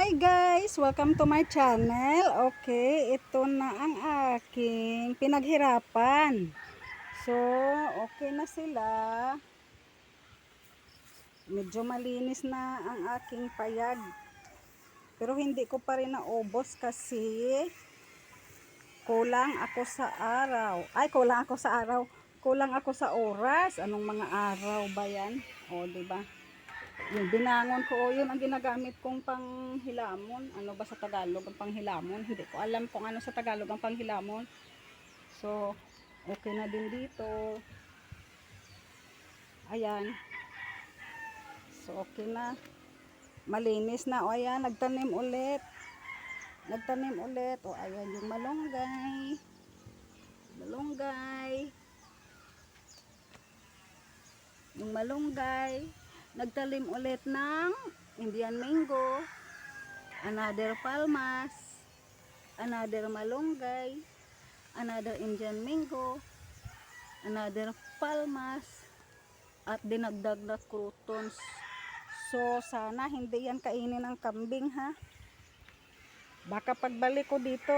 Hi guys! Welcome to my channel. Okay, ito na ang aking pinaghirapan. So, okay na sila. Medyo malinis na ang aking payag. Pero hindi ko pa rin naubos kasi kulang ako sa araw. Ay, kulang ako sa araw. Kulang ako sa oras. Anong mga araw ba yan? O, diba? Yung binangon ko, yun ang ginagamit kong panghilamon. Ano ba sa Tagalog ang panghilamon? Hindi ko alam kung ano sa Tagalog ang panghilamon. So, okay na din dito. Ayan. So, okay na. Malinis na. O, ayan, nagtanim ulit. Nagtanim ulit. O, ayan yung malunggay. Malunggay. Yung malunggay. Nagtalim ulit ng Indian mango. Another palmas, another malunggay, another Indian mango, another palmas, at dinagdag na croutons. So sana hindi yan kainin ng kambing ha. Baka pagbalik ko dito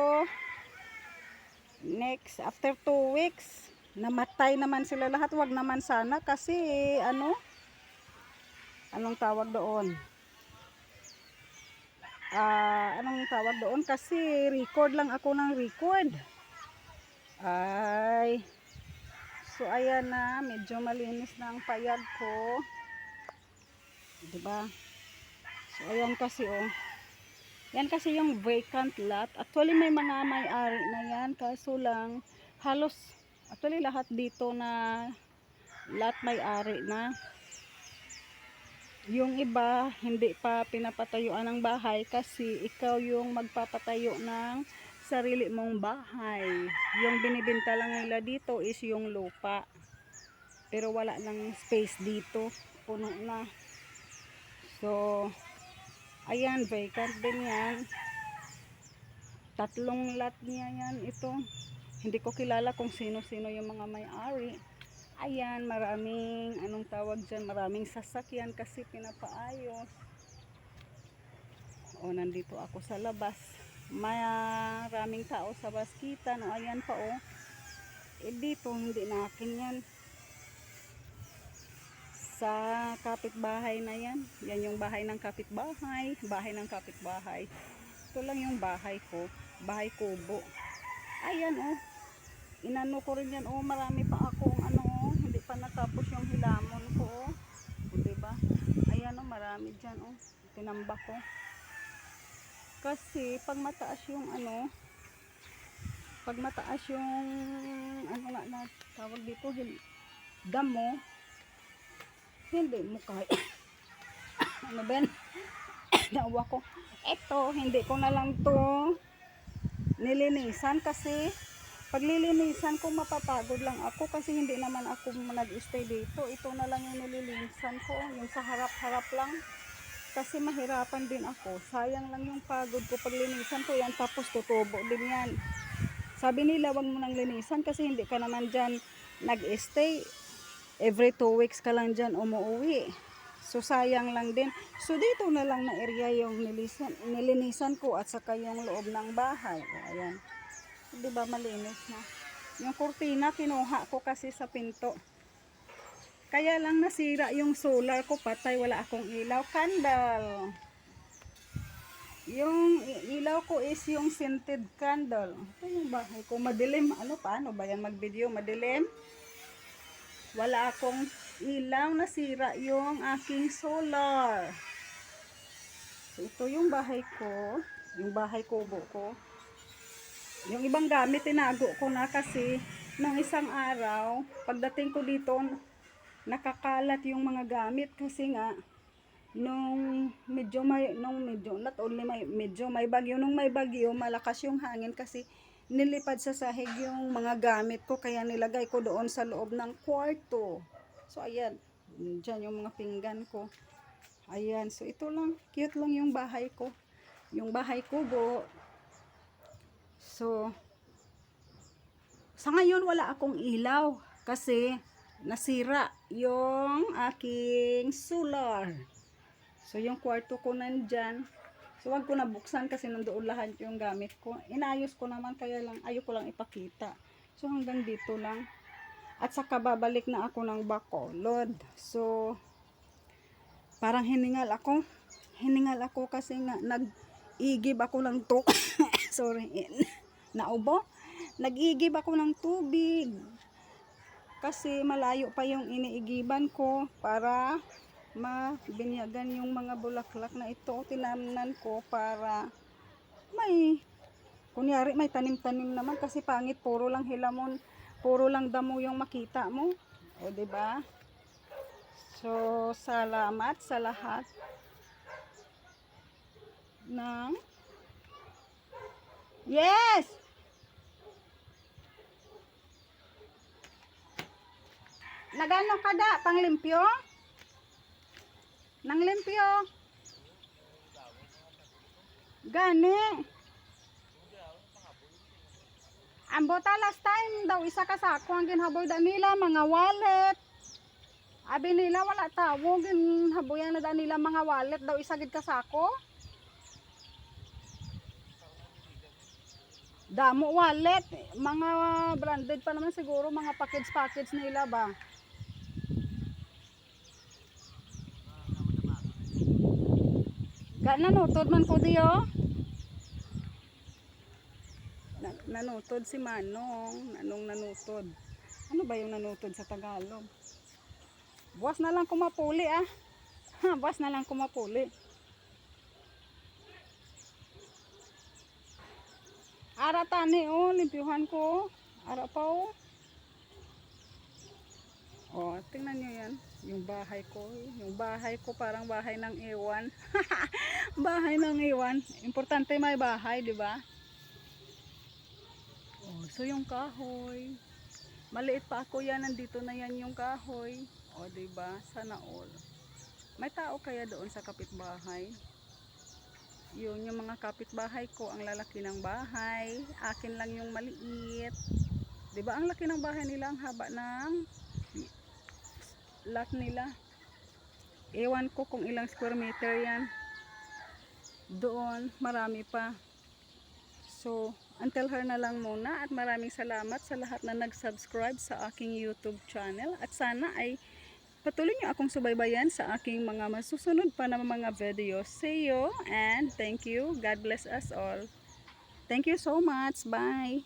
next after 2 weeks namatay naman sila lahat. Wag naman sana kasi anong tawag doon? Anong tawag doon kasi record lang ako ng record. Ay, so ayan na, medyo malinis na ang payag ko, diba? So ayan kasi yan kasi yung vacant lot. Actually may mga may-ari na yan, kaso lang halos actually lahat dito na lot may-ari na. Yung iba hindi pa pinapatayuan ng bahay kasi ikaw yung magpapatayo ng sarili mong bahay. Yung binibenta lang nila dito is yung lupa, pero wala nang space dito, puno na. So ayan, vacant din yan. 3 lot niya yan ito. Hindi ko kilala kung sino-sino yung mga may-ari. Ayan, maraming anong tawag dyan, maraming sasakyan kasi pinapaayos. O, nandito ako sa labas, maraming tao sa baskita, no? Ayan pa dito hindi na akin yan. Sa kapitbahay na yan, yan yung bahay ng kapitbahay, bahay ng kapitbahay. Ito lang yung bahay ko, bahay kubo. Ayan inano ko rin yan marami pa akong hindi pa natapos yung hilamon ko diba? Ayan marami dyan tinambak ko. Kasi pag mataas yung pag mataas yung nga na tawag dito, damo, hindi mo kaya ano ben nawa ko eto, hindi ko na lang to nilinisan kasi paglilinisan ko mapapagod lang ako kasi hindi naman ako nag-stay dito. Ito na lang yung nililinisan ko, yung sa harap-harap lang kasi mahirapan din ako. Sayang lang yung pagod ko paglinisan ko yan, tapos tutubo din yan. Sabi nila wag mo nang linisan kasi hindi ka naman dyan nag-stay, every 2 weeks ka lang dyan umuwi. So sayang lang din. So dito na lang na area yung nilinisan ko at saka yung loob ng bahay. Ayan. Diba malinis na. Yung kurtina kinuha ko kasi sa pinto. Kaya lang nasira yung solar ko, patay, wala akong ilaw, candle. Yung ilaw ko is yung scented candle. Ito yung bahay ko, madilim. Paano ba yan mag-video? Madilim. Wala akong ilaw, nasira yung aking solar. So, ito yung bahay ko, yung bahay kubo ko. Yung ibang gamit tinago ko na kasi nung isang araw pagdating ko dito nakakalat yung mga gamit kasi nga nung medyo may bagyo, nung may bagyo malakas yung hangin kasi nilipad sa sahig yung mga gamit ko kaya nilagay ko doon sa loob ng kwarto. So ayan, dyan yung mga pinggan ko. Ayan, so ito lang, cute lang yung bahay ko, yung bahay kubo. So, sa ngayon wala akong ilaw kasi nasira yung aking solar. So, yung kwarto ko nandyan. So, wag ko na buksan kasi nandoon lahat yung gamit ko. Inayos ko naman, kaya lang, ayoko lang ipakita. So, hanggang dito lang. At saka babalik na ako ng Bacolod. So, parang hiningal ako. Hiningal ako kasi nga, nag-igib ako ng sorry, naubo. Nag-igib ako ng tubig. Kasi malayo pa yung iniigiban ko para mabinyagan yung mga bulaklak na ito. Tinamnan ko para may, kunyari may tanim-tanim naman, kasi pangit puro lang hilamon, puro lang damo yung makita mo. O diba? So salamat sa lahat ng yes. Nagano kada panglimpyo? Nang limpyo. Gani. Ambota last time daw isa ka sako ang ginhaboy da nila mga wallet. Abi nila wala tawo ginhaboyan na da nila mga wallet daw isa gid ka sako. Damo wallet, mga branded pa naman siguro, mga package nila ba. Nanutod man ko diyo. Nanutod si Manong. Nanutod. Ano ba yung nanutod sa Tagalog? Buwas na lang kumapuli ah. Buwas na lang kumapuli. Ara tani oh, limpyuhan ko. Ara pa oh. Oh, tingnan nyo yan. Yung bahay ko. Yung bahay ko parang bahay ng iwan. Bahay ng iwan. Importante may bahay, di ba? Oh, so yung kahoy. Maliit pa ako yan. Nandito na yan yung kahoy. Oh, di ba? Sana all. May tao kaya doon sa kapitbahay? Yun, yung mga kapitbahay ko, ang lalaki ng bahay. Akin lang yung maliit. Di ba? Ang laki ng bahay nila, ang haba ng lot nila. Ewan ko kung ilang square meter yan. Doon, marami pa. So, until her na lang muna, at maraming salamat sa lahat na nag-subscribe sa aking YouTube channel. At sana ay patuloy nyo akong subaybayan sa aking mga masusunod pa na mga videos. See you and thank you. God bless us all. Thank you so much. Bye.